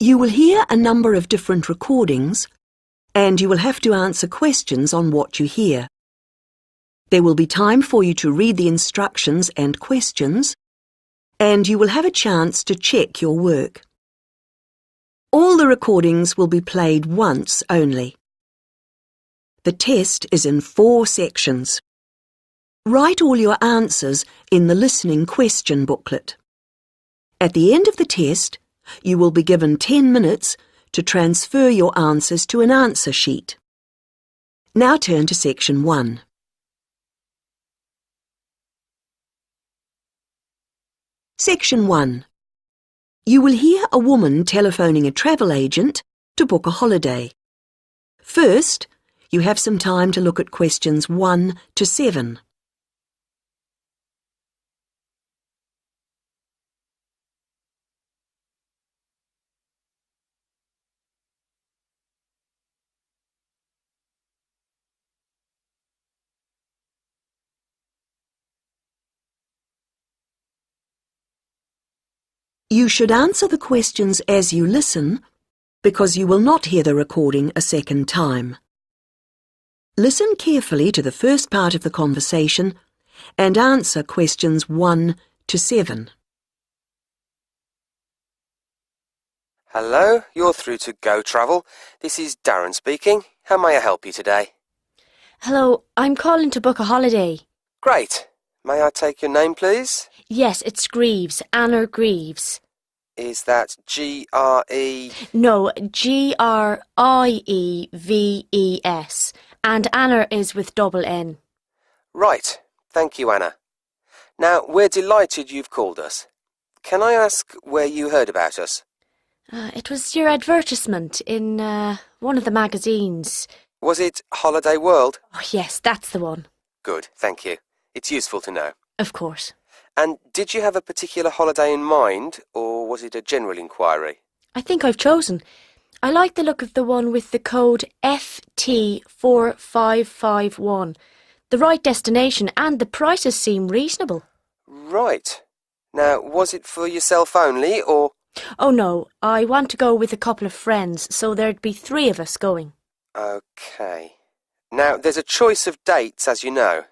You will hear a number of different recordings, and you will have to answer questions on what you hear. There will be time for you to read the instructions and questions, and you will have a chance to check your work. All the recordings will be played once only. The test is in 4 sections. Write all your answers in the listening question booklet. At the end of the test, you will be given 10 minutes to transfer your answers to an answer sheet. Now turn to section 1. Section 1. You will hear a woman telephoning a travel agent to book a holiday. First, you have some time to look at questions 1 to 7. You should answer the questions as you listen, because you will not hear the recording a second time. Listen carefully to the first part of the conversation and answer questions 1 to 7. Hello, you're through to Go Travel. This is Darren speaking. How may I help you today? Hello, I'm calling to book a holiday. Great. May I take your name, please? Yes, it's Greaves, Anna Greaves. Is that G-R-E... No, Grieves, and Anna is with double N. Right. Thank you, Anna. Now, we're delighted you've called us. Can I ask where you heard about us? It was your advertisement in one of the magazines. Was it Holiday World? Oh, yes, that's the one. Good, thank you. It's useful to know. Of course. And did you have a particular holiday in mind, or was it a general inquiry? I think I've chosen. I like the look of the one with the code FT4551. The right destination and the prices seem reasonable. Right. Now, was it for yourself only, or...? Oh no, I want to go with a couple of friends, so there'd be 3 of us going. OK. Now, there's a choice of dates, as you know.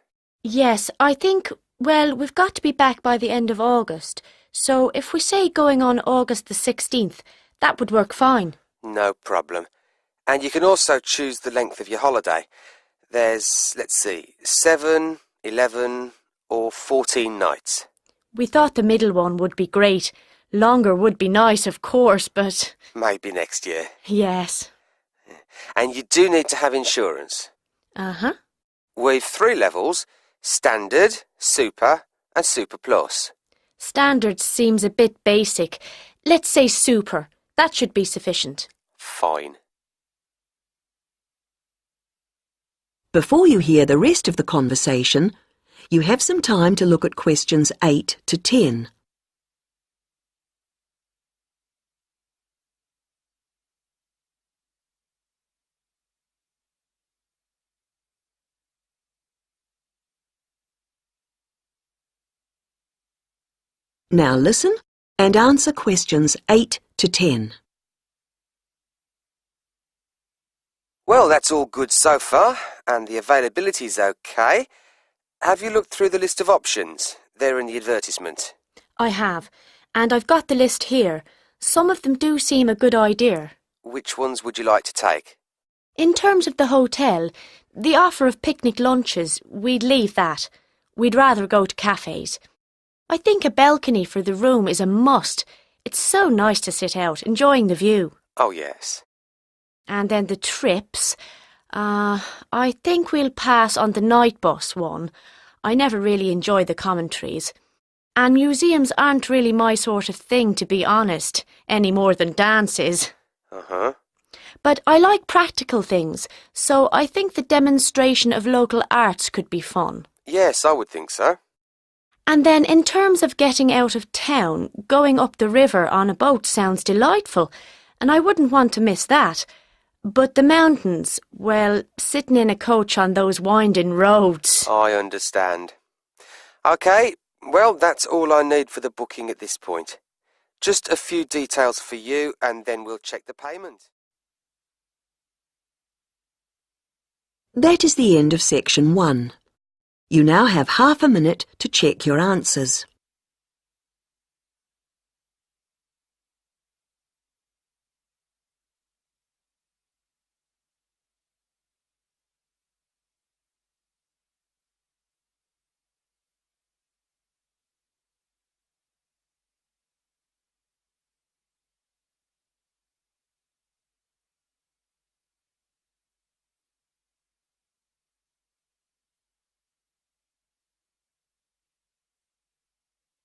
Yes, I think, well, we've got to be back by the end of August, so if we say going on August the 16th, that would work fine. No problem. And you can also choose the length of your holiday. There's, let's see, 7, 11 or 14 nights. We thought the middle one would be great. Longer would be nice, of course, but... Maybe next year. Yes. And you do need to have insurance. Uh-huh. We've 3 levels: Standard, Super and Super Plus. Standard seems a bit basic. Let's say Super. That should be sufficient. Fine. Before you hear the rest of the conversation, you have some time to look at questions 8 to 10. Now listen and answer questions 8 to 10. Well, that's all good so far, and the availability's OK. Have you looked through the list of options? They're in the advertisement. I have, and I've got the list here. Some of them do seem a good idea. Which ones would you like to take? In terms of the hotel, the offer of picnic lunches, we'd leave that. We'd rather go to cafes. I think a balcony for the room is a must. It's so nice to sit out, enjoying the view. Oh, yes. And then the trips. I think we'll pass on the night bus one. I never really enjoy the commentaries. And museums aren't really my sort of thing, to be honest, any more than dances. Uh-huh. But I like practical things, so I think the demonstration of local arts could be fun. Yes, I would think so. And then in terms of getting out of town, going up the river on a boat sounds delightful, and I wouldn't want to miss that. But the mountains, well, sitting in a coach on those winding roads... I understand. OK, well, that's all I need for the booking at this point. Just a few details for you and then we'll check the payment. That is the end of section 1. You now have half a minute to check your answers.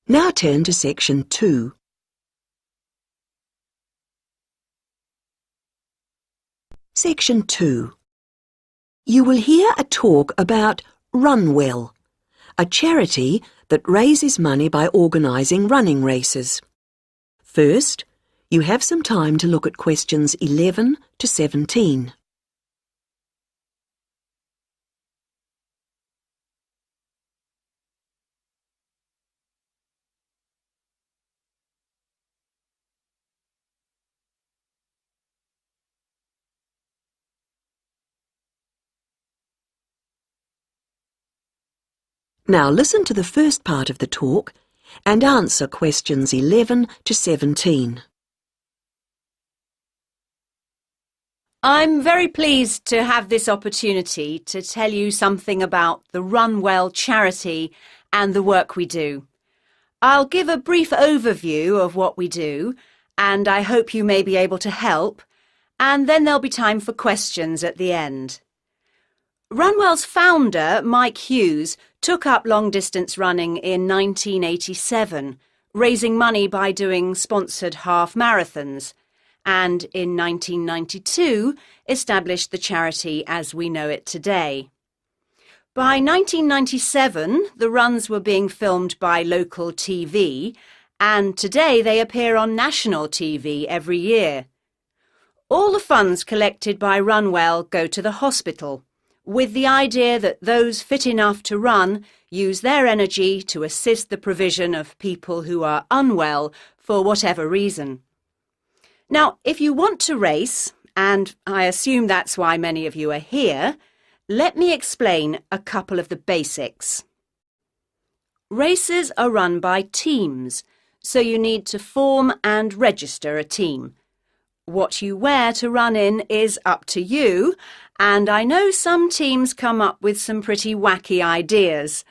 Now turn to section 2. Section 2. You will hear a talk about Run Well, a charity that raises money by organising running races. First, you have some time to look at questions 11 to 17. Now listen to the first part of the talk and answer questions 11 to 17. I'm very pleased to have this opportunity to tell you something about the Run Well charity and the work we do. I'll give a brief overview of what we do, and I hope you may be able to help, and then there'll be time for questions at the end. Runwell's founder, Mike Hughes, took up long-distance running in 1987, raising money by doing sponsored half marathons, and in 1992 established the charity as we know it today. By 1997, the runs were being filmed by local TV, and today they appear on national TV every year. All the funds collected by Runwell go to the hospital, with the idea that those fit enough to run use their energy to assist the provision of people who are unwell for whatever reason. Now, if you want to race, and I assume that's why many of you are here, let me explain a couple of the basics. Races are run by teams, so you need to form and register a team. What you wear to run in is up to you, and I know some teams come up with some pretty wacky ideas.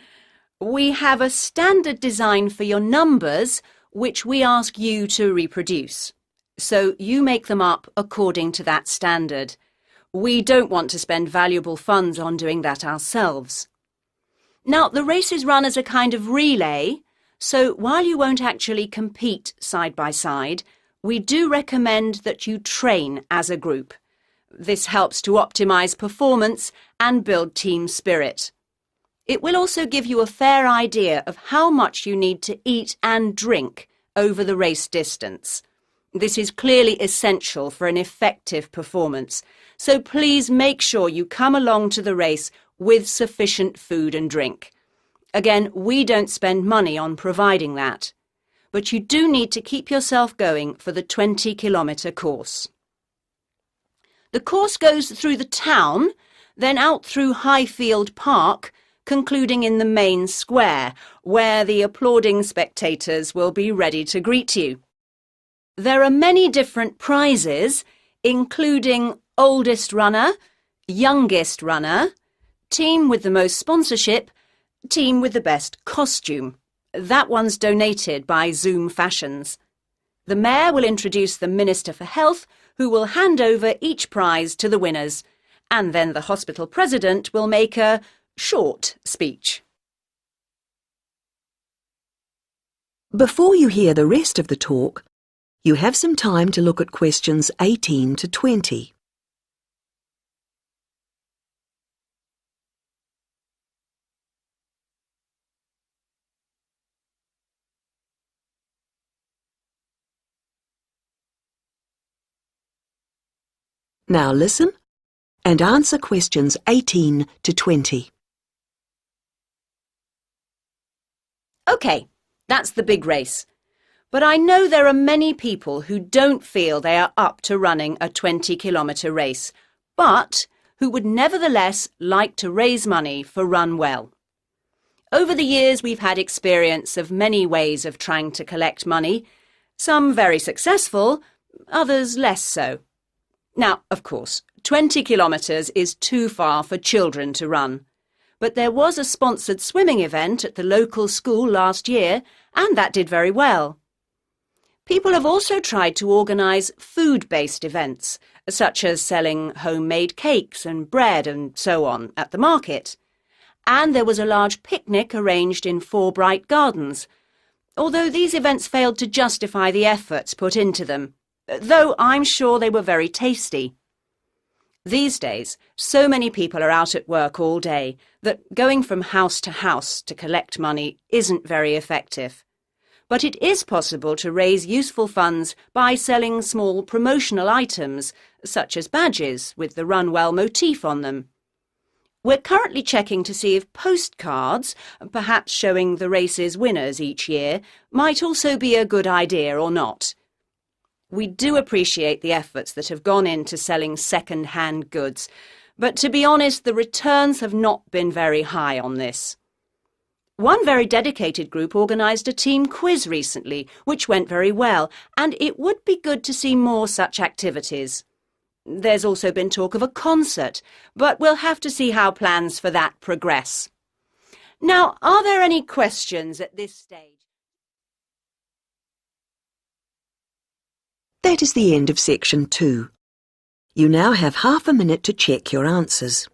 We have a standard design for your numbers, which we ask you to reproduce. So you make them up according to that standard. We don't want to spend valuable funds on doing that ourselves. Now, the race is run as a kind of relay, so while you won't actually compete side by side, we do recommend that you train as a group. This helps to optimise performance and build team spirit. It will also give you a fair idea of how much you need to eat and drink over the race distance. This is clearly essential for an effective performance, so please make sure you come along to the race with sufficient food and drink. Again, we don't spend money on providing that, but you do need to keep yourself going for the 20-kilometre course. The course goes through the town, then out through Highfield Park, concluding in the main square, where the applauding spectators will be ready to greet you. There are many different prizes, including oldest runner, youngest runner, team with the most sponsorship, team with the best costume. That one's donated by Zoom Fashions. The Mayor will introduce the Minister for Health, who will hand over each prize to the winners, and then the hospital president will make a short speech. Before you hear the rest of the talk, you have some time to look at questions 18 to 20. Now listen and answer questions 18 to 20. OK, that's the big race. But I know there are many people who don't feel they are up to running a 20-kilometre race, but who would nevertheless like to raise money for Run Well. Over the years, we've had experience of many ways of trying to collect money, some very successful, others less so. Now, of course, 20 kilometres is too far for children to run. But there was a sponsored swimming event at the local school last year, and that did very well. People have also tried to organise food-based events, such as selling homemade cakes and bread and so on at the market. And there was a large picnic arranged in 4 bright gardens, although these events failed to justify the efforts put into them, though I'm sure they were very tasty. These days, so many people are out at work all day that going from house to collect money isn't very effective. But it is possible to raise useful funds by selling small promotional items, such as badges with the Run Well motif on them. We're currently checking to see if postcards, perhaps showing the race's winners each year, might also be a good idea or not. We do appreciate the efforts that have gone into selling second-hand goods, but to be honest, the returns have not been very high on this. One very dedicated group organised a team quiz recently, which went very well, and it would be good to see more such activities. There's also been talk of a concert, but we'll have to see how plans for that progress. Now, are there any questions at this stage? That is the end of section 2. You now have half a minute to check your answers.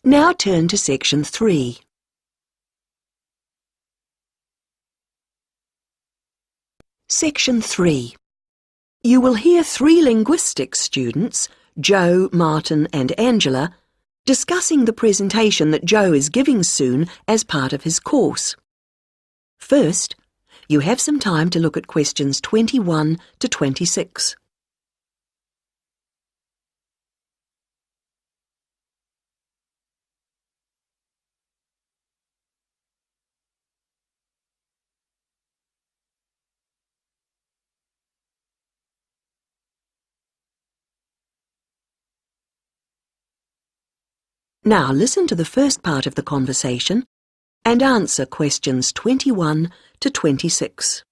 Now turn to section 3. Section 3. You will hear 3 linguistics students, Joe, Martin and Angela, discussing the presentation that Joe is giving soon as part of his course. First, you have some time to look at questions 21 to 26. Now listen to the first part of the conversation and answer questions 21 to 26.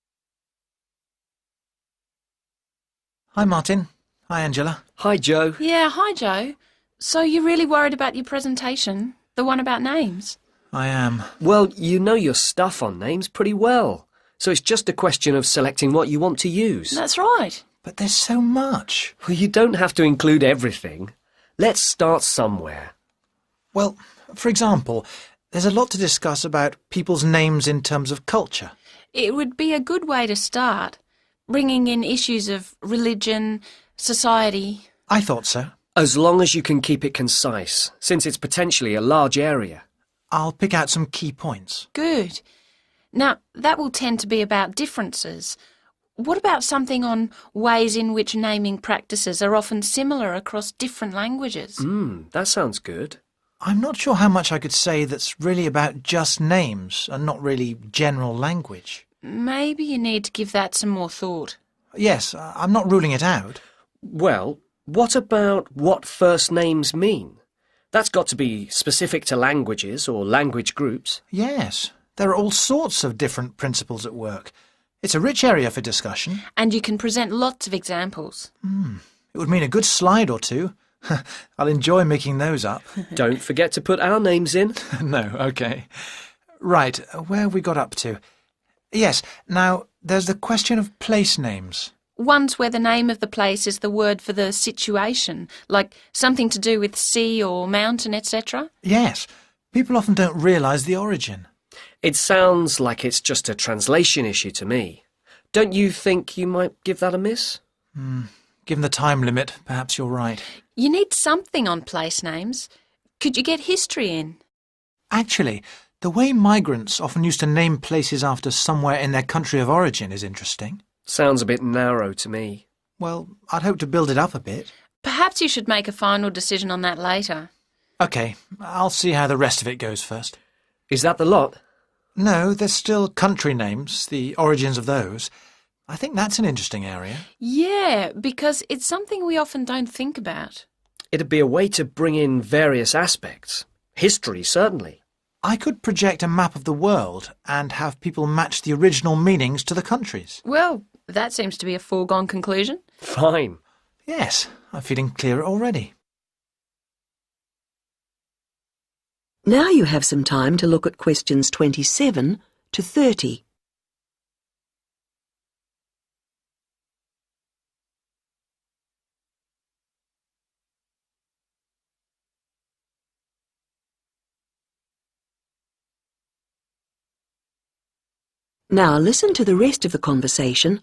Hi, Martin. Hi, Angela. Hi, Joe. Yeah, hi, Joe. So you're really worried about your presentation? The one about names? I am. Well, you know your stuff on names pretty well, so it's just a question of selecting what you want to use. That's right. But there's so much. Well, you don't have to include everything. Let's start somewhere. Well, for example, there's a lot to discuss about people's names in terms of culture. It would be a good way to start, bringing in issues of religion, society. I thought so. As long as you can keep it concise, since it's potentially a large area. I'll pick out some key points. Good. Now, that will tend to be about differences. What about something on ways in which naming practices are often similar across different languages? That sounds good. I'm not sure how much I could say that's really about just names and not really general language. Maybe you need to give that some more thought. Yes, I'm not ruling it out. Well, what about what first names mean? That's got to be specific to languages or language groups. Yes, there are all sorts of different principles at work. It's a rich area for discussion. And you can present lots of examples. It would mean a good slide or two. I'll enjoy making those up. Don't forget to put our names in. No, OK. Right, where have we got up to? Yes, now, there's the question of place names. Ones where the name of the place is the word for the situation, like something to do with sea or mountain, etc. Yes, people often don't realise the origin. It sounds like it's just a translation issue to me. Don't you think you might give that a miss? Given the time limit, perhaps you're right. You need something on place names. Could you get history in? Actually, the way migrants often used to name places after somewhere in their country of origin is interesting. Sounds a bit narrow to me. Well, I'd hope to build it up a bit. Perhaps you should make a final decision on that later. OK, I'll see how the rest of it goes first. Is that the lot? No, there's still country names, the origins of those. I think that's an interesting area. Yeah, because it's something we often don't think about. It'd be a way to bring in various aspects. History, certainly. I could project a map of the world and have people match the original meanings to the countries. Well, that seems to be a foregone conclusion. Fine. Yes, I'm feeling clearer already. Now you have some time to look at questions 27 to 30. Now listen to the rest of the conversation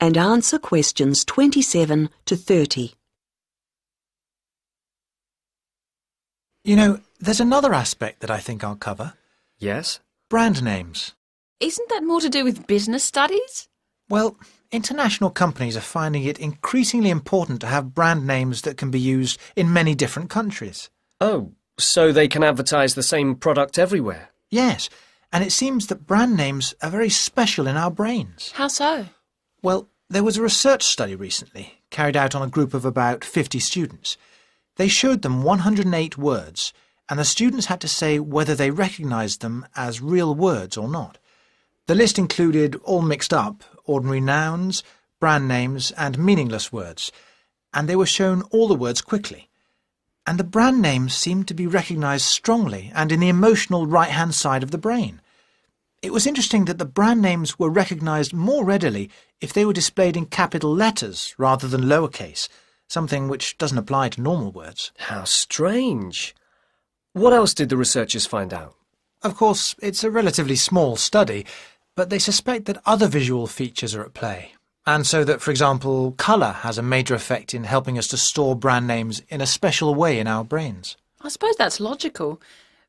and answer questions 27 to 30. You know, there's another aspect that I think I'll cover. Yes? Brand names. Isn't that more to do with business studies? Well, international companies are finding it increasingly important to have brand names that can be used in many different countries. Oh, so they can advertise the same product everywhere? Yes, and it seems that brand names are very special in our brains. How so? Well, there was a research study recently, carried out on a group of about 50 students. They showed them 108 words, and the students had to say whether they recognised them as real words or not. The list included, all mixed up, ordinary nouns, brand names and meaningless words, and they were shown all the words quickly. And the brand names seemed to be recognised strongly and in the emotional right-hand side of the brain. It was interesting that the brand names were recognised more readily if they were displayed in capital letters rather than lowercase, something which doesn't apply to normal words. How strange. What else did the researchers find out? Of course, it's a relatively small study, but they suspect that other visual features are at play, and so that, for example, colour has a major effect in helping us to store brand names in a special way in our brains. I suppose that's logical.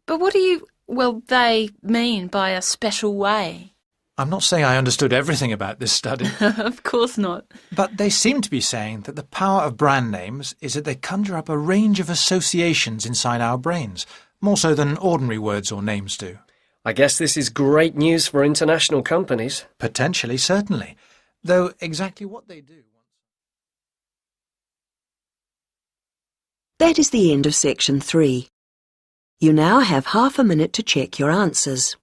But what do they mean by a special way? I'm not saying I understood everything about this study, Of course not. but they seem to be saying that the power of brand names is that they conjure up a range of associations inside our brains, more so than ordinary words or names do. I guess this is great news for international companies. Potentially, certainly, though exactly what they do... That is the end of section 3. You now have half a minute to check your answers.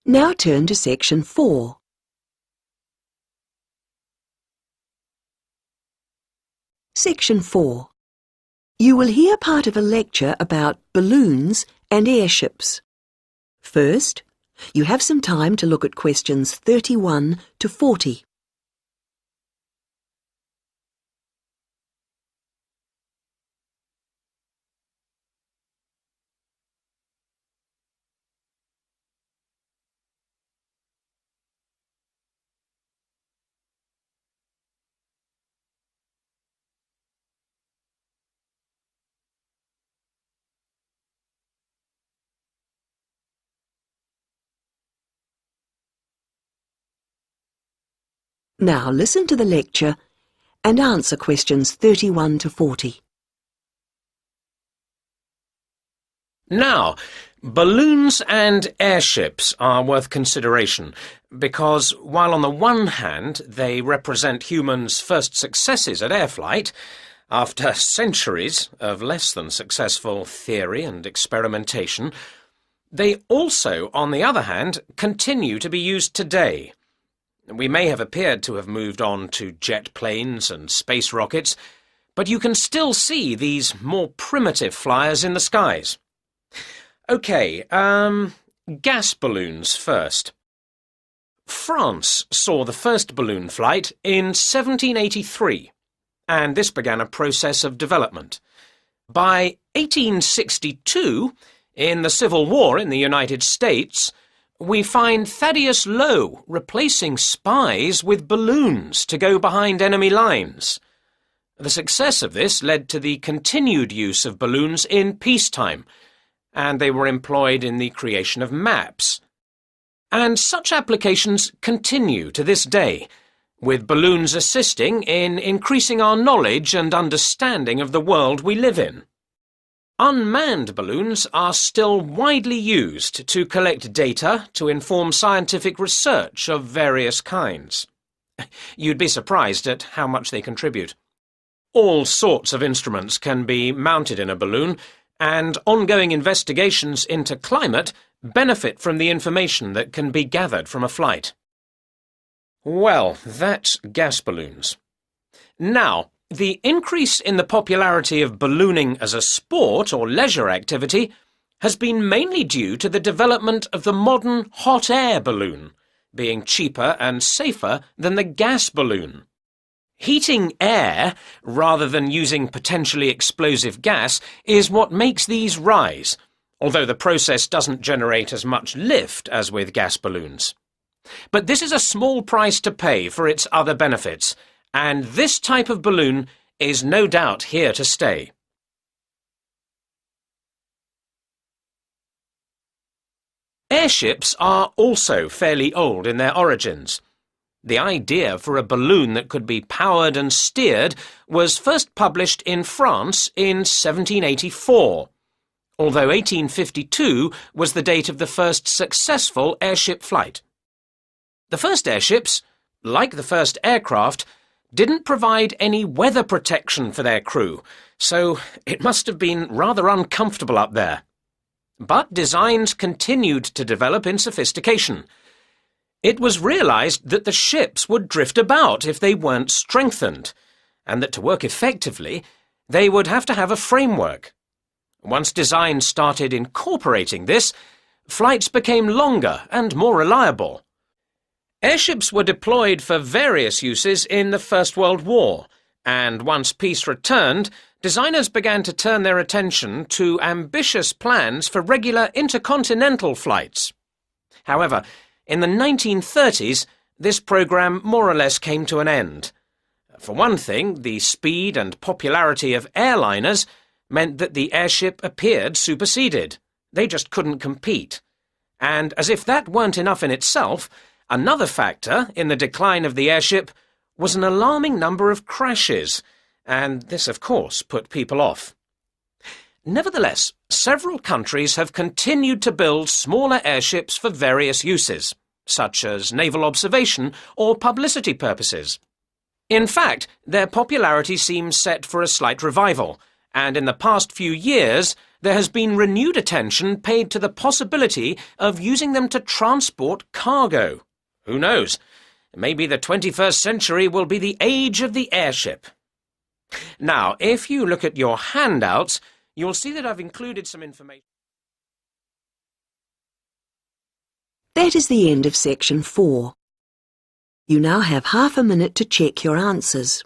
Now turn to section 4. Section 4. You will hear part of a lecture about balloons and airships. First, you have some time to look at questions 31 to 40. Now listen to the lecture and answer questions 31 to 40. Now, balloons and airships are worth consideration because, while on the one hand they represent humans' first successes at air flight, after centuries of less than successful theory and experimentation, they also, on the other hand, continue to be used today. We may have appeared to have moved on to jet planes and space rockets, but you can still see these more primitive flyers in the skies. OK, gas balloons first. France saw the first balloon flight in 1783, and this began a process of development. By 1862, in the Civil War in the United States, we find Thaddeus Lowe replacing spies with balloons to go behind enemy lines. The success of this led to the continued use of balloons in peacetime, and they were employed in the creation of maps. And such applications continue to this day, with balloons assisting in increasing our knowledge and understanding of the world we live in. Unmanned balloons are still widely used to collect data to inform scientific research of various kinds. You'd be surprised at how much they contribute. All sorts of instruments can be mounted in a balloon, and ongoing investigations into climate benefit from the information that can be gathered from a flight. Well, that's gas balloons. Now, the increase in the popularity of ballooning as a sport or leisure activity has been mainly due to the development of the modern hot air balloon, being cheaper and safer than the gas balloon. Heating air, rather than using potentially explosive gas, is what makes these rise, although the process doesn't generate as much lift as with gas balloons. But this is a small price to pay for its other benefits, and this type of balloon is no doubt here to stay. Airships are also fairly old in their origins. The idea for a balloon that could be powered and steered was first published in France in 1784, although 1852 was the date of the first successful airship flight. The first airships, like the first aircraft, didn't provide any weather protection for their crew, so it must have been rather uncomfortable up there. But designs continued to develop in sophistication. It was realised that the ships would drift about if they weren't strengthened, and that to work effectively, they would have to have a framework. Once design started incorporating this, flights became longer and more reliable. Airships were deployed for various uses in the First World War, and once peace returned, designers began to turn their attention to ambitious plans for regular intercontinental flights. However, in the 1930s, this program more or less came to an end. For one thing, the speed and popularity of airliners meant that the airship appeared superseded. They just couldn't compete. And as if that weren't enough in itself, another factor in the decline of the airship was an alarming number of crashes, and this, of course, put people off. Nevertheless, several countries have continued to build smaller airships for various uses, such as naval observation or publicity purposes. In fact, their popularity seems set for a slight revival, and in the past few years there has been renewed attention paid to the possibility of using them to transport cargo. Who knows? Maybe the 21st century will be the age of the airship. Now, if you look at your handouts, you'll see that I've included some information. That is the end of section 4. You now have half a minute to check your answers.